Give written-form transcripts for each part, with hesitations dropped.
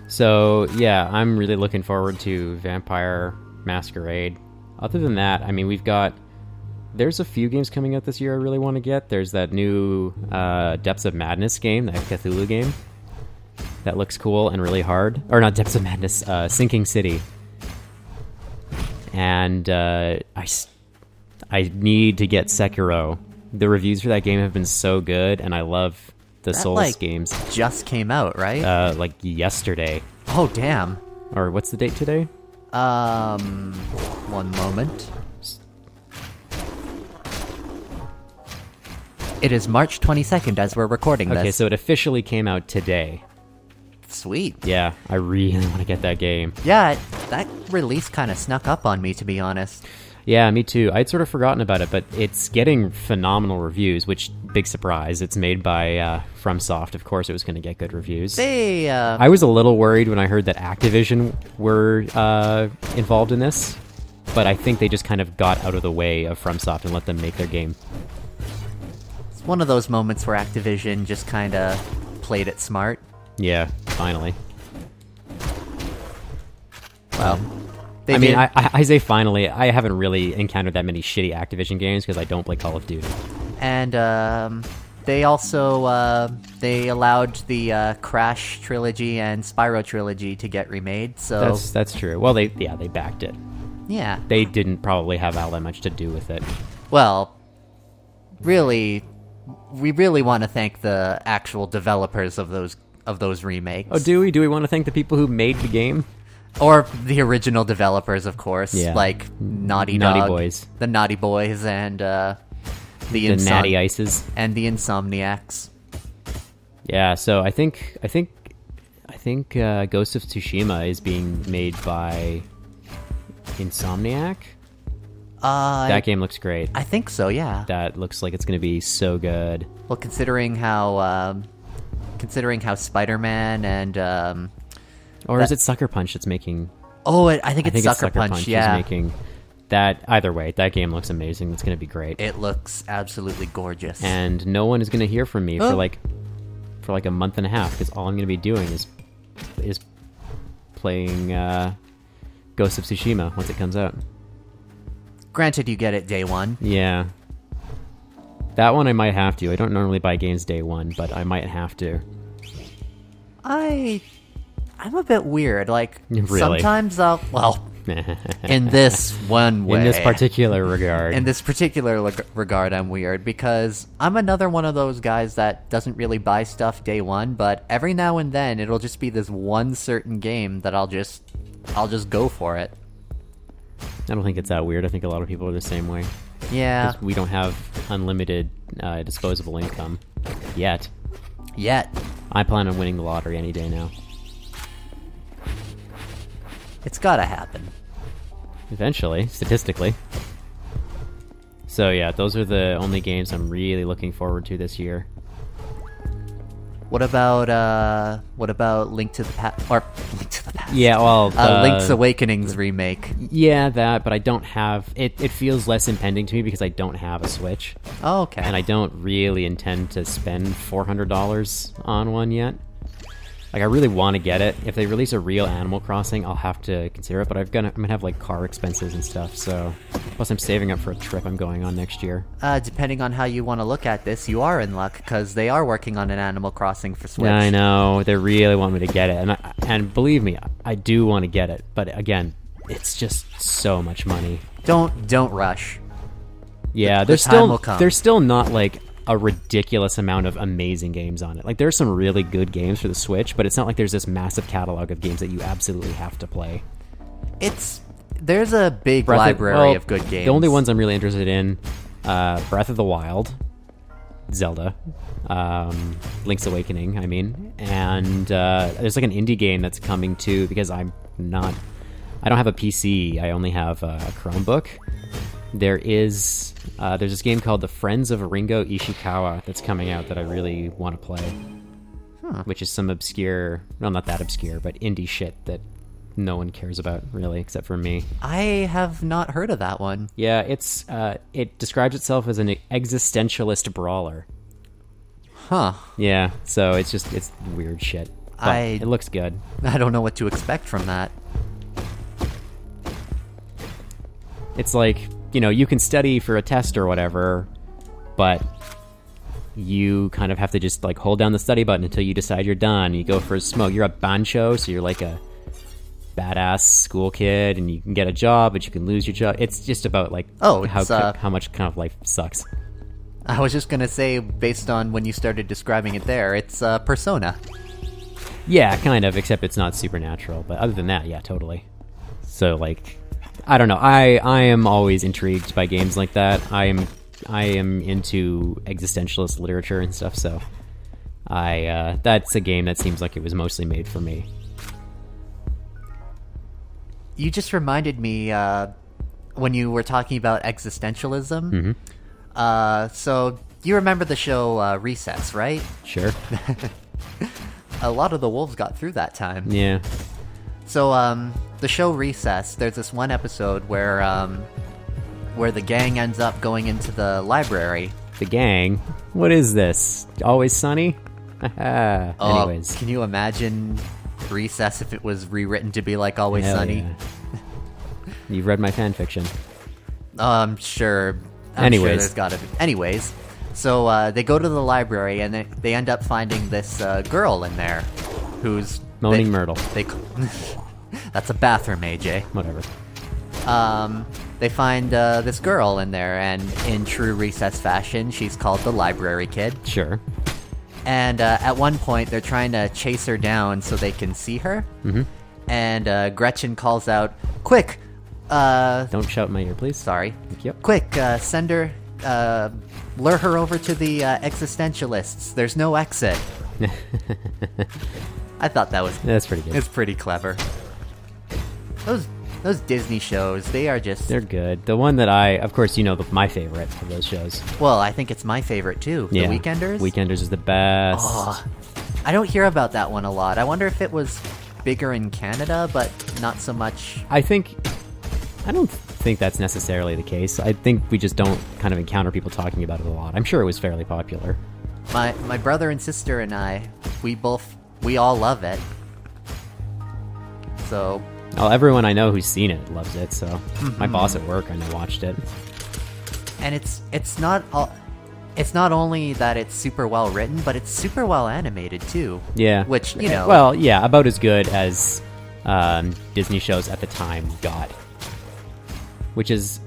So, yeah, I'm really looking forward to Vampire Masquerade. Other than that, I mean, there's a few games coming out this year I really want to get. There's that new Depths of Madness game, that Cthulhu game. That looks cool and really hard. Or not Depths of Madness, Sinking City. And I need to get Sekiro. The reviews for that game have been so good, and I love the Souls games. Just came out, right? Like yesterday. Oh, damn. Or what's the date today? One moment. It is March 22nd as we're recording this. Okay, so it officially came out today. Sweet. Yeah, I really want to get that game. Yeah, that release kind of snuck up on me, to be honest. Yeah, me too. I'd sort of forgotten about it, but it's getting phenomenal reviews, which, big surprise. It's made by FromSoft. Of course it was going to get good reviews. I was a little worried when I heard that Activision were involved in this, but I think they just kind of got out of the way of FromSoft and let them make their game. It's one of those moments where Activision just kind of played it smart. Yeah, finally. Well, I say finally. I haven't really encountered that many shitty Activision games because I don't play Call of Duty. And they also they allowed the Crash trilogy and Spyro trilogy to get remade. So that's true. Well, they backed it. Yeah, they didn't probably have all that much to do with it. Well, really, we really want to thank the actual developers of those remakes. Oh, do we? Do we want to thank the people who made the game? Or the original developers, of course, yeah. Like Naughty Boys, the Naughty Boys, and the Natty Ices, and the Insomniacs. Yeah, so I think Ghost of Tsushima is being made by Insomniac. That game looks great. I think so. Yeah, that looks like it's going to be so good. Well, considering how Spider-Man and or is it Sucker Punch that's making... Oh, I think it's Sucker Punch, yeah. Is making that. Either way, that game looks amazing. It's going to be great. It looks absolutely gorgeous. And no one is going to hear from me for like a month and a half, because all I'm going to be doing is playing Ghost of Tsushima once it comes out. Granted, you get it day one. Yeah. That one I might have to. I don't normally buy games day one, but I might have to. I'm a bit weird. Like, really? Sometimes in this one way. In this particular regard. In this particular regard, I'm weird, because I'm another one of those guys that doesn't really buy stuff day one, but every now and then it'll just be this one certain game that I'll just go for it. I don't think it's that weird. I think a lot of people are the same way. Yeah. Because we don't have unlimited disposable income. Yet. I plan on winning the lottery any day now. It's gotta happen. Eventually, statistically. So yeah, those are the only games I'm really looking forward to this year. What about Link to the Past? Or Link to the Past? Yeah, well, Link's Awakening's remake. Yeah, that, but I don't have it. It feels less impending to me because I don't have a Switch. Oh, okay. And I don't really intend to spend $400 on one yet. Like, I really want to get it. If they release a real Animal Crossing, I'll have to consider it, but I'm gonna have, like, car expenses and stuff, so... Plus, I'm saving up for a trip I'm going on next year. Depending on how you want to look at this, you are in luck, because they are working on an Animal Crossing for Switch. Yeah, I know. They really want me to get it, and believe me, I do want to get it, but again, it's just so much money. Don't rush. Yeah, the time will come. There's still not, like... a ridiculous amount of amazing games on it. Like, there's some really good games for the Switch, but it's not like there's this massive catalog of games that you absolutely have to play. There's a big library of good games. The only ones I'm really interested in, Breath of the Wild, Zelda, Link's Awakening, I mean, and there's like an indie game that's coming too, because I don't have a PC, I only have a Chromebook. There's this game called The Friends of Ringo Ishikawa that's coming out that I really want to play. Which is some obscure, well, not that obscure, but indie shit that no one cares about, really, except for me. I have not heard of that one. Yeah, it describes itself as an existentialist brawler. Huh. Yeah, so it's weird shit. But it looks good. I don't know what to expect from that. It's like, you know, you can study for a test or whatever, but you kind of have to just like hold down the study button until you decide you're done. You go for a smoke. You're a bancho, so you're like a badass school kid, and you can get a job, but you can lose your job. It's just about like how much kind of life sucks. I was just gonna say, based on when you started describing it there, it's Persona. Yeah, kind of, except it's not supernatural. But other than that, yeah, totally. So, like, I don't know. I am always intrigued by games like that. I am into existentialist literature and stuff, so that's a game that seems like it was mostly made for me. You just reminded me when you were talking about existentialism. Mm-hmm. So you remember the show Recess, right? Sure. A lot of the wolves got through that time. Yeah. So the show Recess, there's this one episode where the gang ends up going into the library. The gang? What is this? Always Sunny? Anyways. Can you imagine Recess if it was rewritten to be like Always Hell Sunny? Yeah. You've read my fanfiction. I'm sure. Anyways. Sure there's gotta be. Anyways, so they go to the library and they end up finding this girl in there who's... Moaning Myrtle. That's a bathroom, AJ. Whatever. They find this girl in there, and in true Recess fashion, she's called the Library Kid. Sure. And at one point, they're trying to chase her down so they can see her. Mm-hmm. And Gretchen calls out, "Quick! Don't shout in my ear, please. Sorry. Thank you. Quick, send her, lure her over to the existentialists. There's no exit." I thought that's pretty good. It's pretty clever. Those Disney shows, they're good. The one that of course, you know, my favorite of those shows. Well, I think it's my favorite too. Yeah. The Weekenders? Weekenders is the best. Oh, I don't hear about that one a lot. I wonder if it was bigger in Canada, but not so much. I don't think that's necessarily the case. I think we just don't kind of encounter people talking about it a lot. I'm sure it was fairly popular. My brother and sister and I, we all love it. So... Well, everyone I know who's seen it loves it, so... My boss at work, I know, watched it. And it's not only that it's super well written, but it's super well animated, too. Yeah. Which, you know... Well, yeah, about as good as Disney shows at the time got. Which is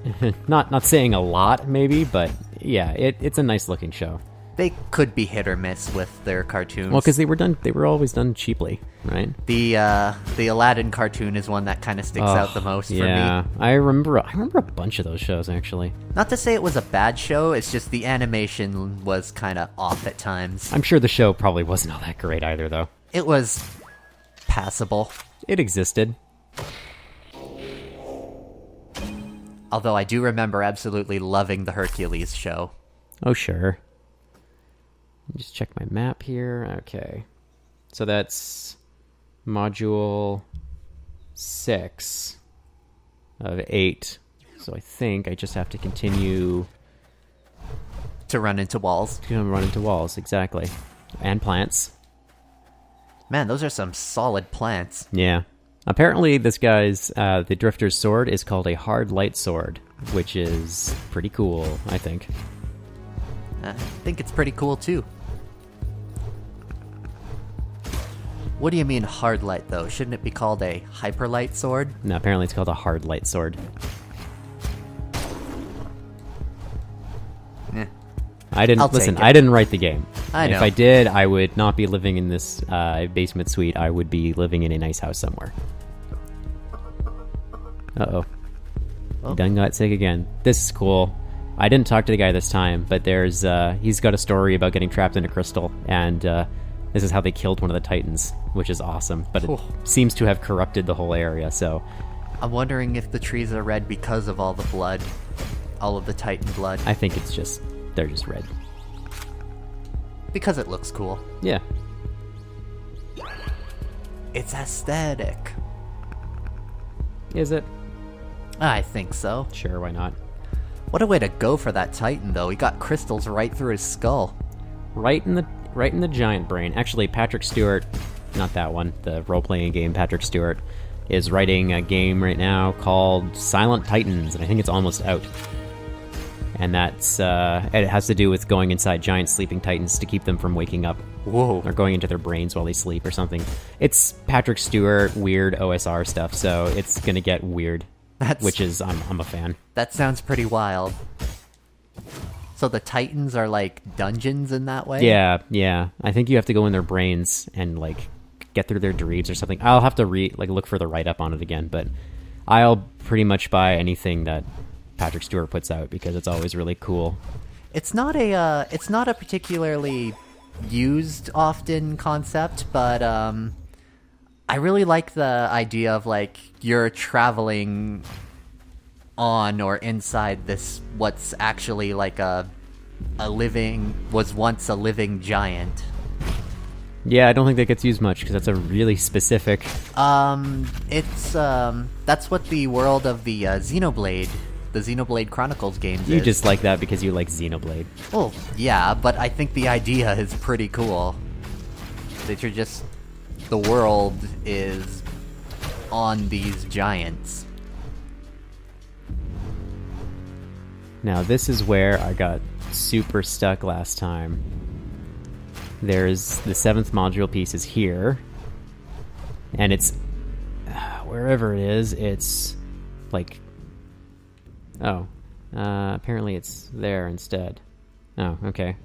not saying a lot, maybe, but yeah, it's a nice-looking show. They could be hit or miss with their cartoons. Well, because they were always done cheaply, right? The Aladdin cartoon is one that kind of sticks out the most for me. Yeah, I remember a bunch of those shows, actually. Not to say it was a bad show, it's just the animation was kind of off at times. I'm sure the show probably wasn't all that great either, though. It was passable. It existed. Although I do remember absolutely loving the Hercules show. Oh, sure. Just check my map here. Okay. So that's module 6 of 8. So I think I just have to continue... To run into walls. To run into walls, exactly. And plants. Man, those are some solid plants. Yeah. Apparently this guy's, the Drifter's sword is called a hard light sword, which is pretty cool, I think. I think it's pretty cool, too. What do you mean hard light, though? Shouldn't it be called a hyperlight sword? No, apparently it's called a hard light sword. I didn't write the game. I know. If I did, I would not be living in this basement suite. I would be living in a nice house somewhere. Uh-oh. Oh. Done got sick again. This is cool. I didn't talk to the guy this time, but he's got a story about getting trapped in a crystal, and this is how they killed one of the Titans, which is awesome. But it seems to have corrupted the whole area, so... I'm wondering if the trees are red because of all the blood. All of the Titan blood. I think they're just red. Because it looks cool. Yeah. It's aesthetic. Is it? I think so. Sure, why not? What a way to go for that Titan, though. He got crystals right through his skull. Right in the giant brain. Actually, Patrick Stewart not that one, the role-playing game, Patrick Stewart, is writing a game right now called Silent Titans, and I think it's almost out. And that's, it has to do with going inside giant sleeping titans to keep them from waking up. Whoa. Or going into their brains while they sleep or something. It's Patrick Stewart, weird OSR stuff, so it's gonna get weird. Which is, I'm a fan. That sounds pretty wild. So the Titans are like dungeons in that way? Yeah. I think you have to go in their brains and, like, get through their dreams or something. I'll have to look for the write-up on it again, but I'll pretty much buy anything that Patrick Stewart puts out because it's always really cool. It's not a particularly used often concept, but I really like the idea of, like, you're traveling on or inside this what's actually like was once a living giant. Yeah, I don't think that gets used much because that's a really specific. It's that's what the world of the Xenoblade Chronicles games is. You just like that because you like Xenoblade. Well, yeah, but I think the idea is pretty cool. That you're just... the world is on these giants. Now, this is where I got super stuck last time. There's the 7th module piece is here. And it's... wherever it is, it's... like... oh. Apparently it's there instead. Oh, okay.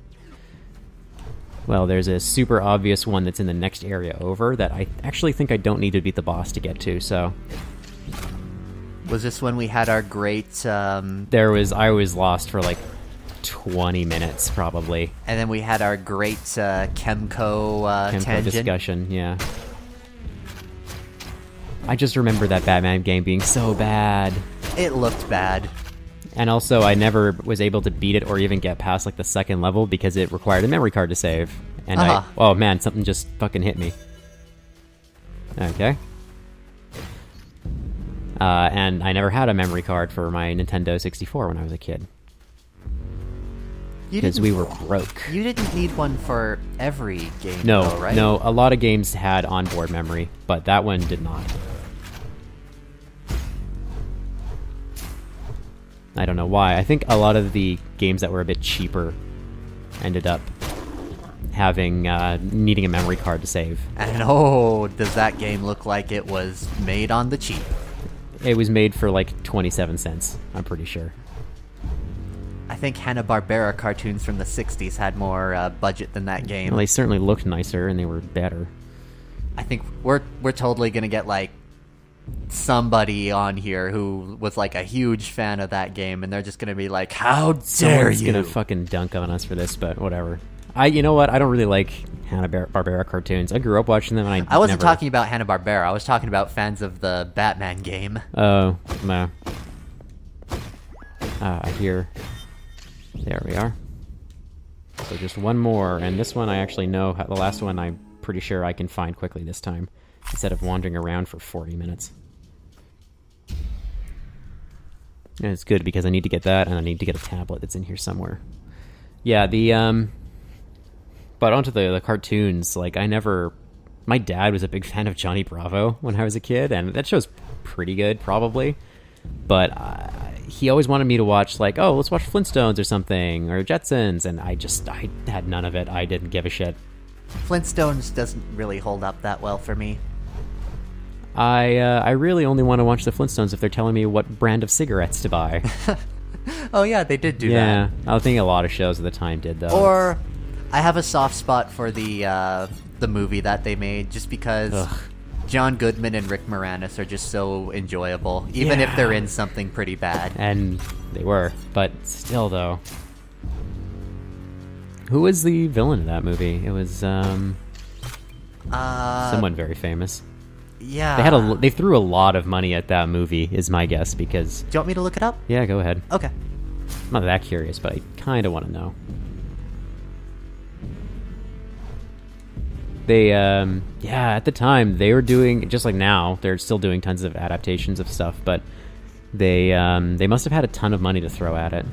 Well, there's a super obvious one that's in the next area over that I actually think I don't need to beat the boss to get to, so... Was this when we had our great, I was lost for like 20 minutes, probably. And then we had our great, Chemco tangent. Discussion, yeah. I just remember that Batman game being so bad. It looked bad. And also, I never was able to beat it or even get past, like, the 2nd level because it required a memory card to save. And oh man, something just fucking hit me. Okay. And I never had a memory card for my Nintendo 64 when I was a kid. Because we were broke. You didn't need one for every game, no, though, right? No, a lot of games had onboard memory, but that one did not. I don't know why. I think a lot of the games that were a bit cheaper ended up having needing a memory card to save. And oh, does that game look like it was made on the cheap? It was made for like 27 cents, I'm pretty sure. I think Hanna-Barbera cartoons from the 60s had more budget than that game. Well, they certainly looked nicer and they were better. I think we're totally gonna get like somebody on here who was like a huge fan of that game, and they're just gonna be like, "How dare Someone's you?" gonna fucking dunk on us for this, but whatever. You know what? I don't really like Hanna-Barbera cartoons. I grew up watching them, and I wasn't talking about Hanna-Barbera. I was talking about fans of the Batman game. Oh, no. I hear. There we are. So just one more, and this one I actually know. The last one I'm pretty sure I can find quickly this time, instead of wandering around for 40 minutes. And it's good because I need to get that, and I need to get a tablet that's in here somewhere. Yeah, but onto the cartoons, like, my dad was a big fan of Johnny Bravo when I was a kid, and that show's pretty good, probably. But he always wanted me to watch, like, oh, let's watch Flintstones or something, or Jetsons, and I had none of it. I didn't give a shit. Flintstones doesn't really hold up that well for me. I really only want to watch the Flintstones if they're telling me what brand of cigarettes to buy. Oh yeah, they did do that. Yeah, I think a lot of shows at the time did, though. Or I have a soft spot for the movie that they made, just because John Goodman and Rick Moranis are just so enjoyable, even if they're in something pretty bad. And they were, but still, though. Who was the villain in that movie? It was someone very famous. Yeah. They threw a lot of money at that movie, is my guess, because... Do you want me to look it up? Yeah, go ahead. Okay. I'm not that curious, but I kind of want to know. They, at the time, they were doing, just like now, they're still doing tons of adaptations of stuff, but they must have had a ton of money to throw at it.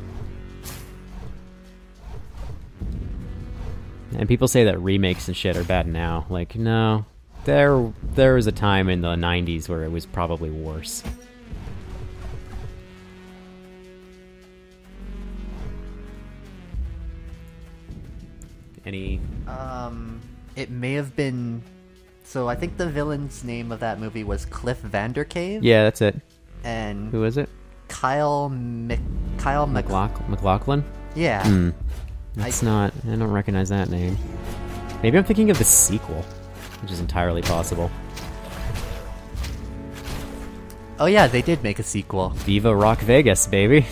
And people say that remakes and shit are bad now. Like, no. There was a time in the 90s where it was probably worse. Any... It may have been... So I think the villain's name of that movie was Cliff Vandercave? Yeah, that's it. And... Who is it? Kyle McLaughlin? Yeah. That's not... I don't recognize that name. Maybe I'm thinking of the sequel, which is entirely possible. Oh yeah, they did make a sequel. Viva Rock Vegas, baby.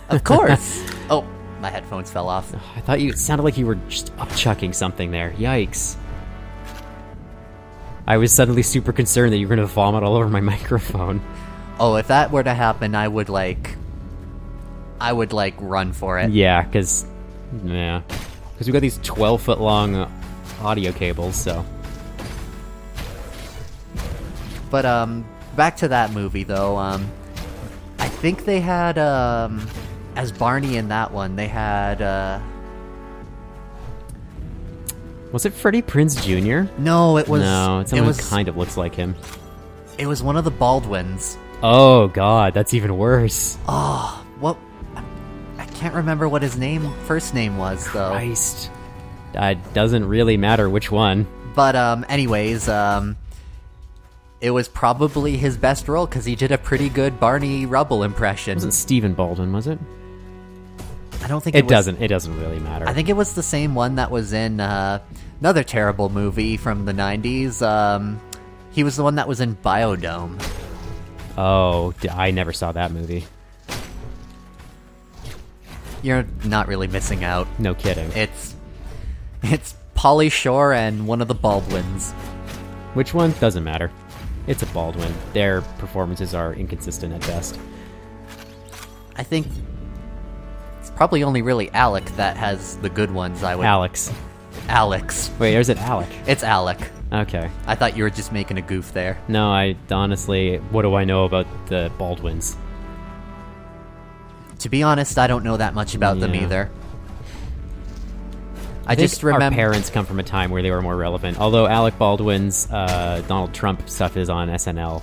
Of course! Oh, my headphones fell off. I thought it sounded like you were just upchucking something there. Yikes. I was suddenly super concerned that you were going to vomit all over my microphone. Oh, if that were to happen, I would run for it. Yeah, because we got these 12-foot long audio cables, so. But back to that movie though. I think they had as Barney in that one, they had Was it Freddie Prinze Jr.? No, it was... No, someone kind of looks like him. It was one of the Baldwins. Oh, God, that's even worse. Oh, what... I can't remember what his first name was, though. Christ. It doesn't really matter which one. But, anyways, it was probably his best role, because he did a pretty good Barney Rubble impression. It wasn't Stephen Baldwin, was it? I don't think it doesn't really matter. I think it was the same one that was in another terrible movie from the 90s. He was the one that was in Biodome. Oh, I never saw that movie. You're not really missing out. No kidding. It's Pauly Shore and one of the Baldwins. Which one? Doesn't matter. It's a Baldwin. Their performances are inconsistent at best. I think it's probably only really Alec that has the good ones, Alex. Wait, or is it Alec? It's Alec. Okay. I thought you were just making a goof there. No, I honestly... What do I know about the Baldwins? To be honest, I don't know that much about them either. I just remember... Our parents come from a time where they were more relevant. Although Alec Baldwin's Donald Trump stuff is on SNL.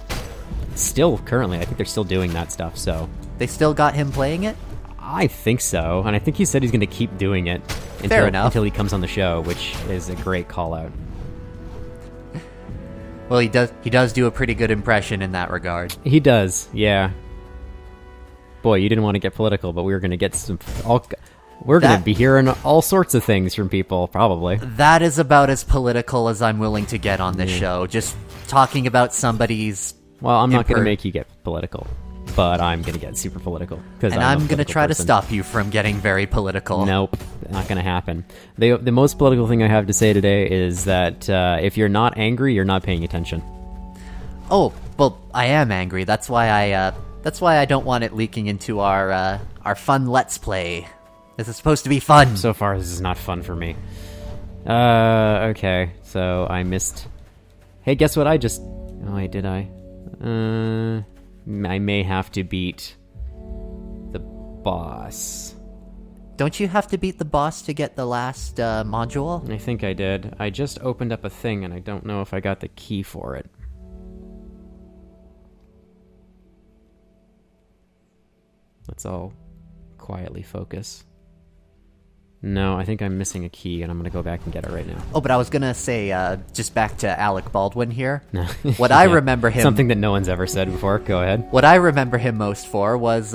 Still, currently. I think they're still doing that stuff, so... They still got him playing it? I think so, and I think he said he's going to keep doing it until he comes on the show, which is a great call-out. Well, he does do a pretty good impression in that regard. He does, yeah. Boy, you didn't want to get political, but we were going to get some... We're going to be hearing all sorts of things from people, probably. That is about as political as I'm willing to get on this show. Just talking about somebody's... Well, I'm not going to make you get political, but I'm going to get super political. And I'm going to try to stop you from getting very political. Nope, not going to happen. The most political thing I have to say today is that if you're not angry, you're not paying attention. Oh, well, I am angry. That's why I don't want it leaking into our fun Let's Play. This is supposed to be fun. So far, this is not fun for me. Okay, so I missed... Hey, guess what I just... Oh, wait, did I? I may have to beat the boss. Don't you have to beat the boss to get the last module? I think I did. I just opened up a thing, and I don't know if I got the key for it. Let's all quietly focus. No, I think I'm missing a key, and I'm going to go back and get it right now. Oh, but I was going to say, just back to Alec Baldwin here. No. What I remember him... Something that no one's ever said before. Go ahead. What I remember him most for was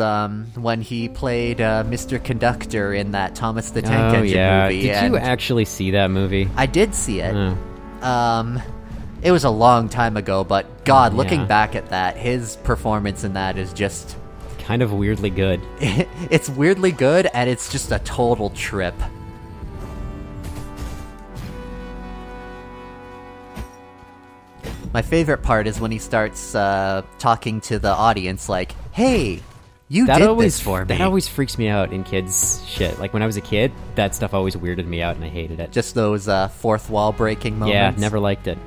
when he played Mr. Conductor in that Thomas the Tank Engine movie. Did you actually see that movie? I did see it. It was a long time ago, but God, looking back at that, his performance in that is just... kind of weirdly good. It's weirdly good, and it's just a total trip. My favorite part is when he starts talking to the audience like, hey, you did this for me. That always freaks me out in kids' shit. Like, when I was a kid, that stuff always weirded me out, and I hated it. Just those fourth wall breaking moments. Yeah, never liked it.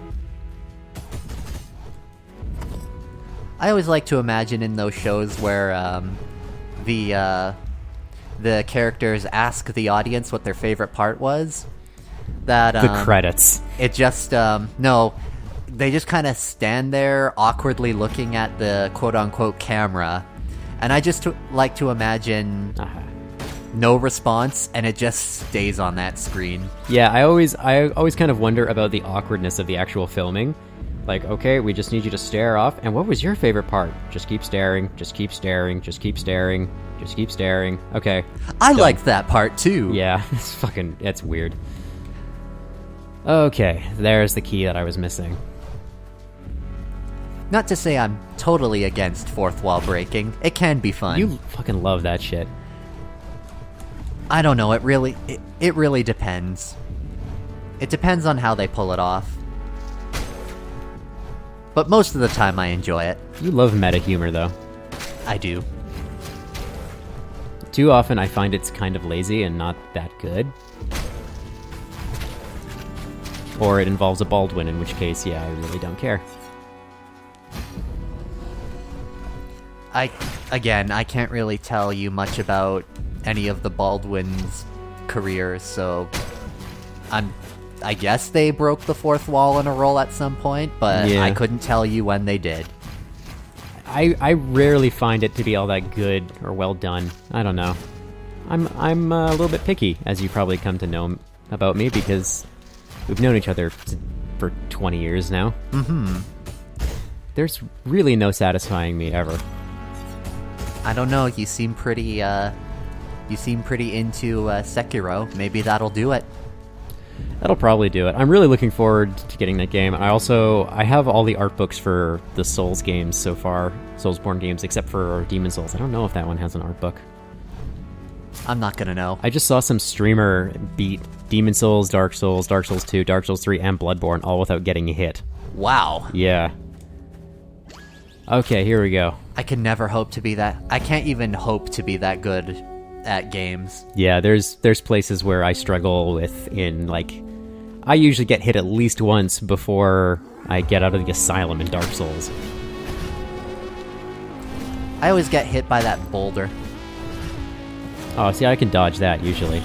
I always like to imagine in those shows where the characters ask the audience what their favorite part was. That the credits. It just no, they just kind of stand there awkwardly looking at the quote-unquote camera, and I just like to imagine no response, and it just stays on that screen. Yeah, I always kind of wonder about the awkwardness of the actual filming. Like, okay, we just need you to stare off, and what was your favorite part? Just keep staring, just keep staring, just keep staring, just keep staring. Okay. I liked that part too. Yeah, it's weird. Okay, there's the key that I was missing. Not to say I'm totally against fourth wall breaking. It can be fun. You fucking love that shit. I don't know, it really depends. It depends on how they pull it off. But most of the time I enjoy it. You love meta humor, though. I do. Too often I find it's kind of lazy and not that good. Or it involves a Baldwin, in which case, yeah, I really don't care. I can't really tell you much about any of the Baldwin's careers, so I guess they broke the fourth wall in a roll at some point, but yeah. I couldn't tell you when they did. I rarely find it to be all that good or well done. I don't know. I'm a little bit picky, as you probably come to know about me, because we've known each other for 20 years now. Mm-hmm. There's really no satisfying me ever. I don't know, you seem pretty into Sekiro. Maybe that'll do it. That'll probably do it. I'm really looking forward to getting that game. I have all the art books for the Souls games so far, Soulsborne games, except for Demon Souls. I don't know if that one has an art book. I'm not gonna know. I just saw some streamer beat Demon Souls, Dark Souls 2, Dark Souls 3, and Bloodborne all without getting hit. Wow. Yeah. Okay, here we go. I can never hope to be that. I can't even hope to be that good at games. Yeah, there's places where I struggle with I usually get hit at least once before I get out of the asylum in Dark Souls. I always get hit by that boulder. Oh, see, I can dodge that usually.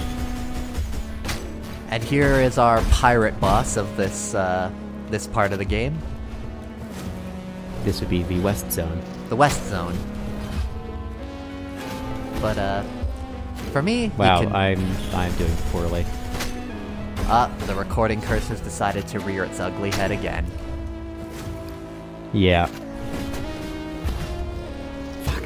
And here is our pirate boss of this part of the game. This would be the West Zone. The West Zone. But for me, wow, I'm doing poorly. The recording curse has decided to rear its ugly head again. Yeah. Fuck.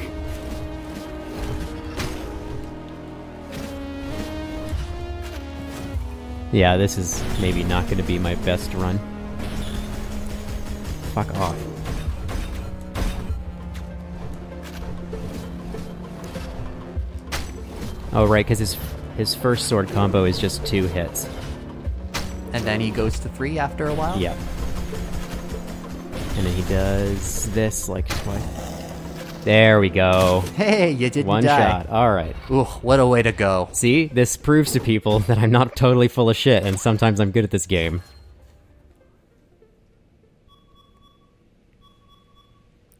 Yeah, this is maybe not going to be my best run. Fuck off. Oh, right, because his first sword combo is just 2 hits. And then he goes to 3 after a while? Yeah. And then he does this, twice. There we go. Hey, you didn't One die. shot, alright. Ooh, what a way to go. See, this proves to people that I'm not totally full of shit, and sometimes I'm good at this game.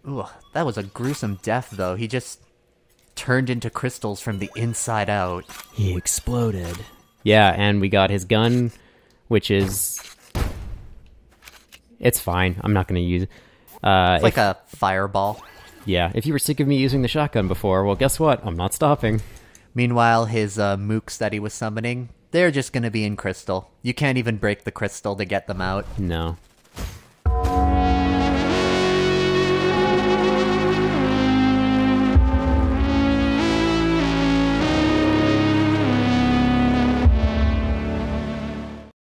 Ooh, that was a gruesome death, though. He just turned into crystals from the inside out. He exploded. Yeah, and we got his gun, which is... It's fine. I'm not going to use it. It's like a fireball. Yeah, if you were sick of me using the shotgun before, well, guess what? I'm not stopping. Meanwhile, his mooks that he was summoning, they're just going to be in crystal. You can't even break the crystal to get them out. No.